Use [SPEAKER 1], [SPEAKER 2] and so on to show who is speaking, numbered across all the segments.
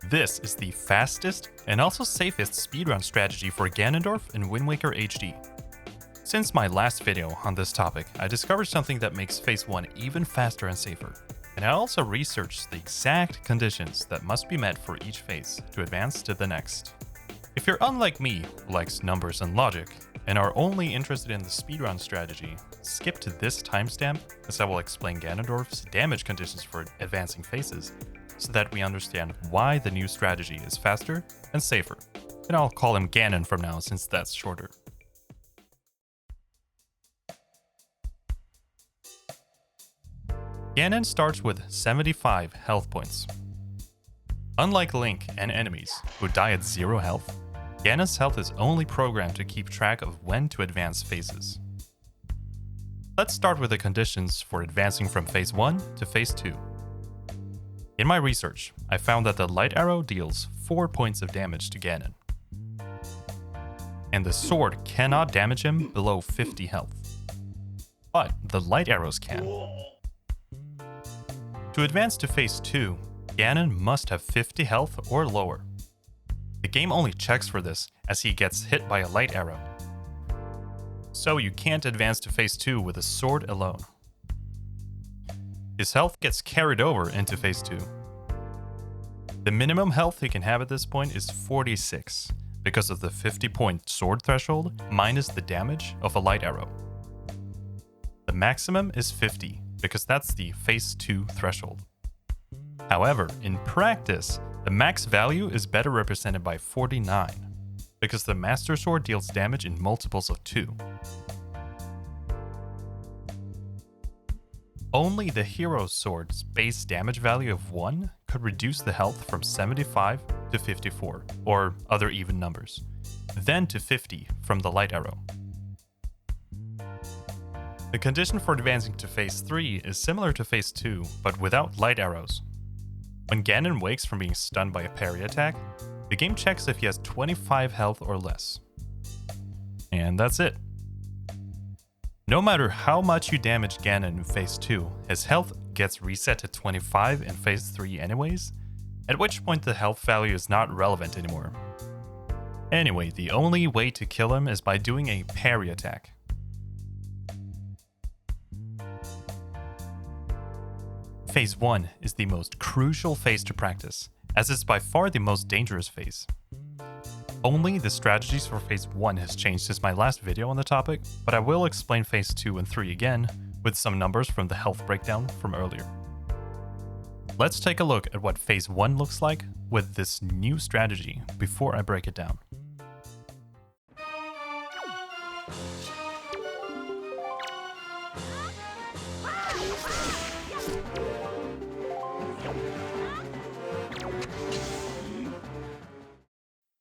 [SPEAKER 1] This is the fastest and also safest speedrun strategy for Ganondorf in Wind Waker HD. Since my last video on this topic, I discovered something that makes Phase 1 even faster and safer. And I also researched the exact conditions that must be met for each phase to advance to the next. If you're unlike me, who likes numbers and logic, and are only interested in the speedrun strategy, skip to this timestamp as I will explain Ganondorf's damage conditions for advancing phases, so that we understand why the new strategy is faster and safer. And I'll call him Ganon from now since that's shorter. Ganon starts with 75 health points. Unlike Link and enemies, who die at 0 health, Ganon's health is only programmed to keep track of when to advance phases. Let's start with the conditions for advancing from Phase 1 to Phase 2. In my research, I found that the light arrow deals 4 points of damage to Ganon, and the sword cannot damage him below 50 health, but the light arrows can. To advance to Phase 2, Ganon must have 50 health or lower. The game only checks for this as he gets hit by a light arrow. So you can't advance to Phase 2 with a sword alone. His health gets carried over into Phase 2. The minimum health he can have at this point is 46 because of the 50-point sword threshold minus the damage of a light arrow. The maximum is 50 because that's the Phase 2 threshold. However, in practice, the max value is better represented by 49, because the Master Sword deals damage in multiples of 2. Only the Hero Sword's base damage value of 1 could reduce the health from 75 to 54, or other even numbers, then to 50 from the Light Arrow. The condition for advancing to Phase 3 is similar to Phase 2, but without light arrows. When Ganon wakes from being stunned by a parry attack, the game checks if he has 25 health or less. And that's it. No matter how much you damage Ganon in Phase 2, his health gets reset to 25 in Phase 3 anyways, at which point the health value is not relevant anymore. Anyway, the only way to kill him is by doing a parry attack. Phase 1 is the most crucial phase to practice, as it's by far the most dangerous phase. Only the strategies for Phase 1 has changed since my last video on the topic, but I will explain Phase 2 and 3 again, with some numbers from the health breakdown from earlier. Let's take a look at what Phase 1 looks like with this new strategy before I break it down.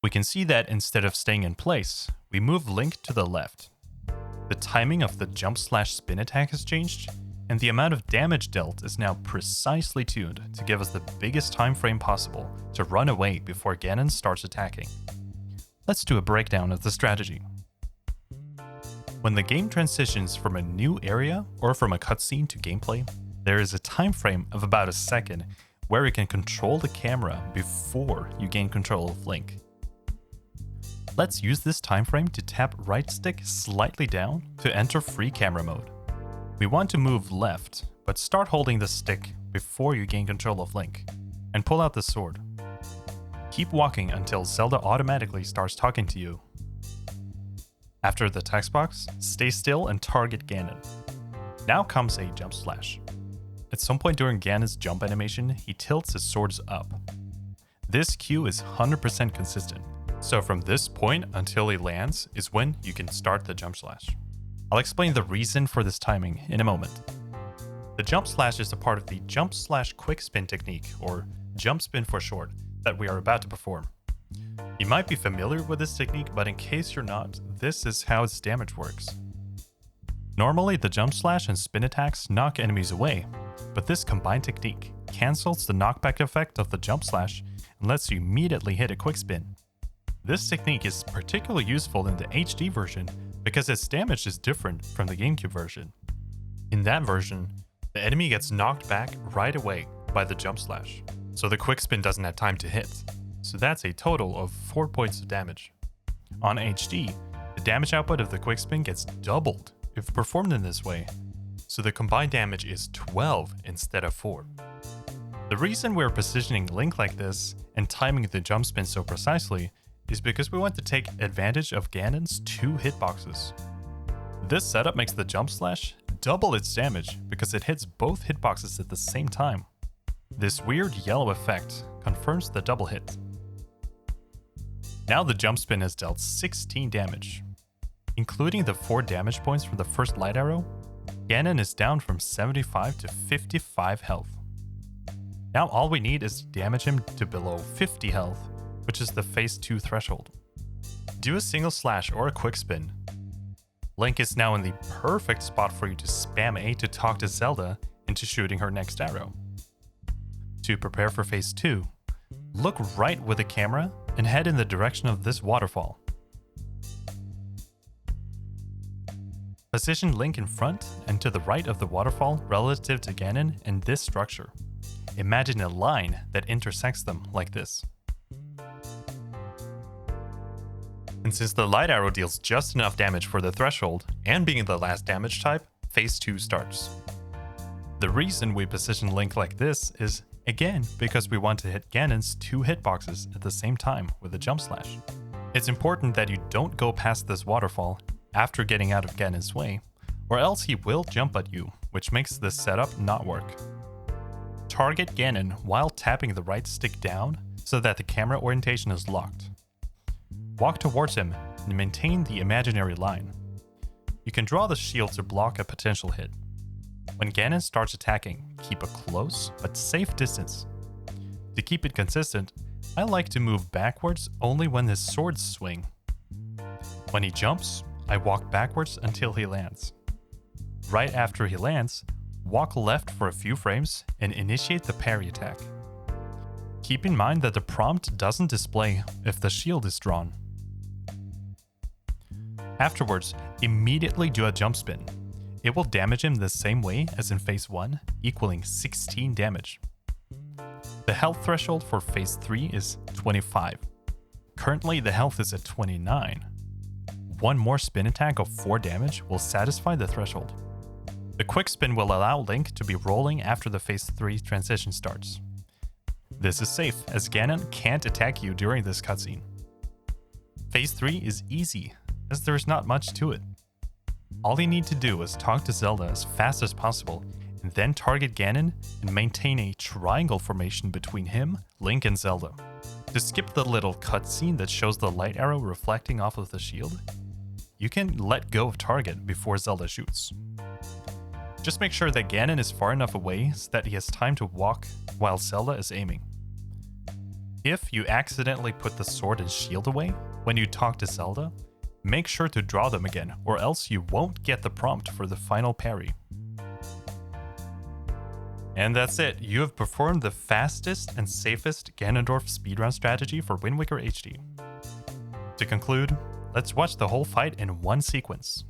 [SPEAKER 1] We can see that instead of staying in place, we move Link to the left. The timing of the jump slash spin attack has changed, and the amount of damage dealt is now precisely tuned to give us the biggest time frame possible to run away before Ganon starts attacking. Let's do a breakdown of the strategy. When the game transitions from a new area or from a cutscene to gameplay, there is a time frame of about a second where you can control the camera before you gain control of Link. Let's use this time frame to tap right stick slightly down to enter free camera mode. We want to move left, but start holding the stick before you gain control of Link, and pull out the sword. Keep walking until Zelda automatically starts talking to you. After the text box, stay still and target Ganon. Now comes a jump slash. At some point during Ganon's jump animation, he tilts his swords up. This cue is 100% consistent. So from this point until he lands is when you can start the jump slash. I'll explain the reason for this timing in a moment. The jump slash is a part of the jump slash quick spin technique, or jump spin for short, that we are about to perform. You might be familiar with this technique, but in case you're not, this is how its damage works. Normally the jump slash and spin attacks knock enemies away, but this combined technique cancels the knockback effect of the jump slash and lets you immediately hit a quick spin. This technique is particularly useful in the HD version because its damage is different from the GameCube version. In that version, the enemy gets knocked back right away by the jump slash, so the quick spin doesn't have time to hit. So that's a total of 4 points of damage. On HD, the damage output of the quick spin gets doubled if performed in this way, so the combined damage is 12 instead of 4. The reason we're positioning Link like this and timing the jump spin so precisely is because we want to take advantage of Ganon's 2 hitboxes. This setup makes the jump slash double its damage because it hits both hitboxes at the same time. This weird yellow effect confirms the double hit. Now the jump spin has dealt 16 damage. Including the 4 damage points from the first light arrow, Ganon is down from 75 to 55 health. Now all we need is to damage him to below 50 health, which is the phase 2 threshold. Do a single slash or a quick spin. Link is now in the perfect spot for you to spam A to talk to Zelda into shooting her next arrow. To prepare for phase 2, look right with the camera and head in the direction of this waterfall. Position Link in front and to the right of the waterfall relative to Ganon and this structure. Imagine a line that intersects them like this. And since the light arrow deals just enough damage for the threshold, and being the last damage type, phase 2 starts. The reason we position Link like this is, again, because we want to hit Ganon's 2 hitboxes at the same time with a jump slash. It's important that you don't go past this waterfall after getting out of Ganon's way, or else he will jump at you, which makes this setup not work. Target Ganon while tapping the right stick down so that the camera orientation is locked. Walk towards him and maintain the imaginary line. You can draw the shield to block a potential hit. When Ganon starts attacking, keep a close but safe distance. To keep it consistent, I like to move backwards only when his swords swing. When he jumps, I walk backwards until he lands. Right after he lands, walk left for a few frames and initiate the parry attack. Keep in mind that the prompt doesn't display if the shield is drawn. Afterwards, immediately do a jump spin. It will damage him the same way as in phase 1, equaling 16 damage. The health threshold for phase 3 is 25. Currently the health is at 29. One more spin attack of 4 damage will satisfy the threshold. The quick spin will allow Link to be rolling after the phase 3 transition starts. This is safe, as Ganon can't attack you during this cutscene. Phase 3 is easy, as there's not much to it. All you need to do is talk to Zelda as fast as possible, and then target Ganon and maintain a triangle formation between him, Link, and Zelda. To skip the little cutscene that shows the light arrow reflecting off of the shield, you can let go of target before Zelda shoots. Just make sure that Ganon is far enough away so that he has time to walk while Zelda is aiming. If you accidentally put the sword and shield away when you talk to Zelda, make sure to draw them again, or else you won't get the prompt for the final parry. And that's it, you have performed the fastest and safest Ganondorf speedrun strategy for Wind Waker HD. To conclude, let's watch the whole fight in one sequence.